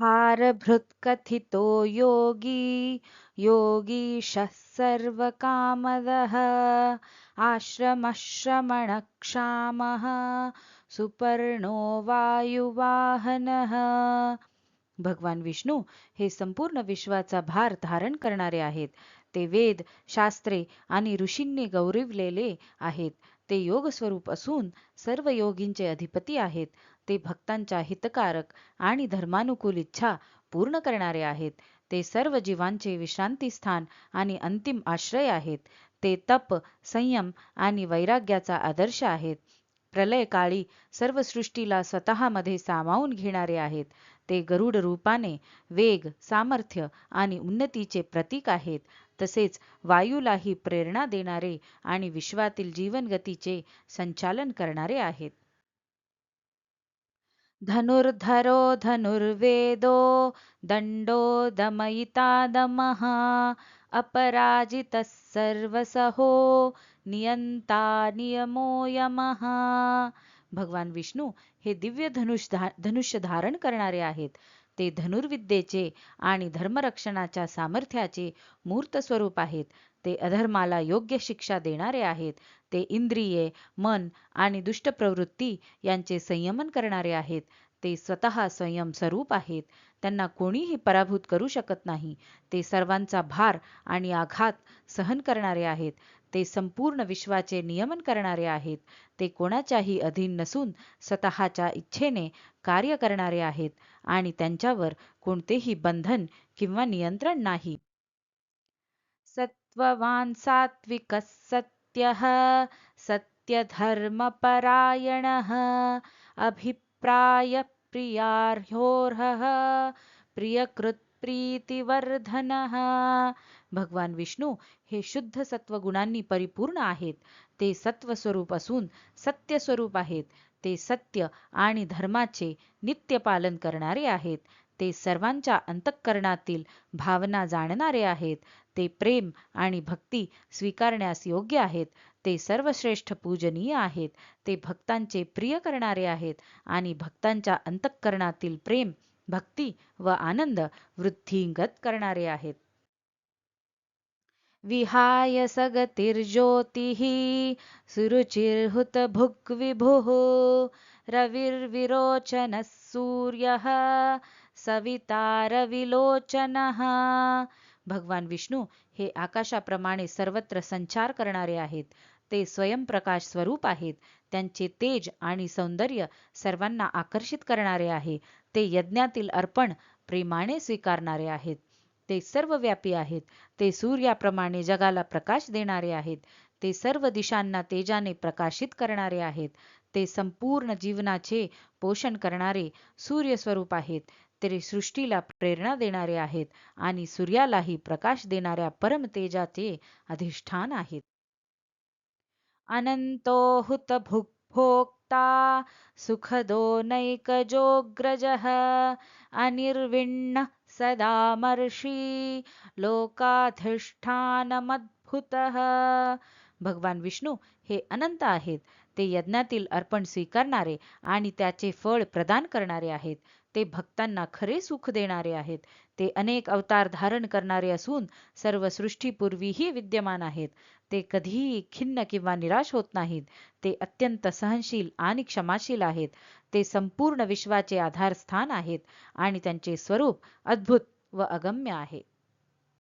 भारभृत्कथितो योगी योगीशः सर्वकामदः आश्रमश्रमणक्षामः सुपर्णो वायुवाहनः. भगवान विष्णू हे संपूर्ण विश्वाचा भार धारण करणारे आहेत. ते वेद, शास्त्रे आणि ऋषींनी गौरविलेले आहेत. ते योग स्वरूप असून सर्व योगींचे अधिपती आहेत. ते भक्तांच्या हितकारक आणि धर्मानुकूल इच्छा पूर्ण करणारे आहेत. ते सर्व जीवांचे विश्रांतीस्थान आणि अंतिम आश्रय आहेत. ते तप, संयम आणि वैराग्याचा आदर्श आहेत. प्रलयकाळी सर्व सृष्टीला स्वतःमध्ये सामावून घेणारे आहेत. ते गरुड रूपाने वेग, सामर्थ्य आणि उन्नतीचे प्रतीक आहेत. तसेच वायूलाही प्रेरणा देणारे आणि विश्वातील जीवनगतीचे संचालन करणारे आहेत. धनुर्धरो धनुर्वेदो दंडो दमयिता दमः अपराजितः सर्वसहो नियंता नियमो यमः. भगवान विष्णू हे दिव्य धनुष्य धारण करणारे आहेत. ते धनुर्विद्येचे आणि धर्मरक्षणाच्या सामर्थ्याचे मूर्त स्वरूप आहेत. ते अधर्माला योग्य शिक्षा देणारे आहेत. ते इंद्रिये, मन आणि दुष्ट प्रवृत्ती यांचे संयमन करणारे आहेत. ते स्वतः स्वयं स्वरूप आहेत. त्यांना कोणीही पराभूत करू शकत नाही. ते सर्वांचा भार आणि आघात सहन करणारे आहेत. ते संपूर्ण विश्वाचे नियमन करणारे आहेत. ते कोणाच्याही अधीन नसून स्वतःच्या इच्छेने कार्य करणारे आहेत आणि त्यांच्यावर कोणतेही बंधन किंवा नियंत्रण नाही. सत्ववान सात्विकः सत्यः सत्यधर्मपरायणः अभिप्रायप्रियार्होर्हः प्रियकृत्प्रीतिवर्धनः. भगवान विष्णू हे शुद्ध सत्वगुणांनी परिपूर्ण आहेत. ते सत्व स्वरूप असून सत्य स्वरूप आहेत. ते सत्य आणि धर्माचे नित्य पालन करणारे आहेत. ते सर्वांच्या अंतःकरणातील भावना जाणणारे आहेत. ते प्रेम आणि भक्ती स्वीकारण्यास योग्य आहेत. ते सर्वश्रेष्ठ पूजनीय आहेत. ते भक्तांचे प्रिय करणारे आहेत आणि भक्तांच्या अंतःकरणातील प्रेम, भक्ती व आनंद वृद्धिंगत करणारे आहेत. विहाय सगतिर्ज्योतिः सुरुचिर्हुतभुग्विभुः रविर्विरोचनः सूर्यः सवितारविलोचनः. भगवान विष्णू हे आकाशाप्रमाणे सर्वत्र संचार करणारे आहेत. ते स्वयंप्रकाश स्वरूप आहेत. त्यांचे तेज आणि सौंदर्य सर्वांना आकर्षित करणारे आहे. ते यज्ञातील अर्पण प्रेमाने स्वीकारणारे आहेत. ते सर्वव्यापी आहेत. ते सूर्याप्रमाणे जगाला प्रकाश देणारे आहेत. ते सर्व दिशांना तेजाने प्रकाशित करणारे आहेत. ते संपूर्ण जीवनाचे पोषण करणारे सूर्य स्वरूप आहेत. ते सृष्टीला प्रेरणा देणारे आहेत आणि सूर्यालाही प्रकाश देणाऱ्या परम तेजाचे अधिष्ठान आहेत. अनंतो हुतभुग्भोक्ता सुखदो नैकजोऽग्रजः अनिर्विण्णः सदामर्षी लोकाधिष्ठानमद्भुतः. भगवान विष्णू हे अनंत आहेत. ते यज्ञातील अर्पण स्वीकारणारे आणि त्याचे फळ प्रदान करणारे आहेत. ते भक्तांना खरे सुख देणारे आहेत. ते अनेक अवतार धारण करणारे असून सर्व सृष्टीपूर्वीही विद्यमान आहेत. ते कधीही खिन्न किंवा निराश होत नाहीत. ते अत्यंत सहनशील आणि क्षमाशील आहेत. ते संपूर्ण विश्वाचे आधारस्थान आहेत आणि त्यांचे स्वरूप अद्भुत व अगम्य आहे.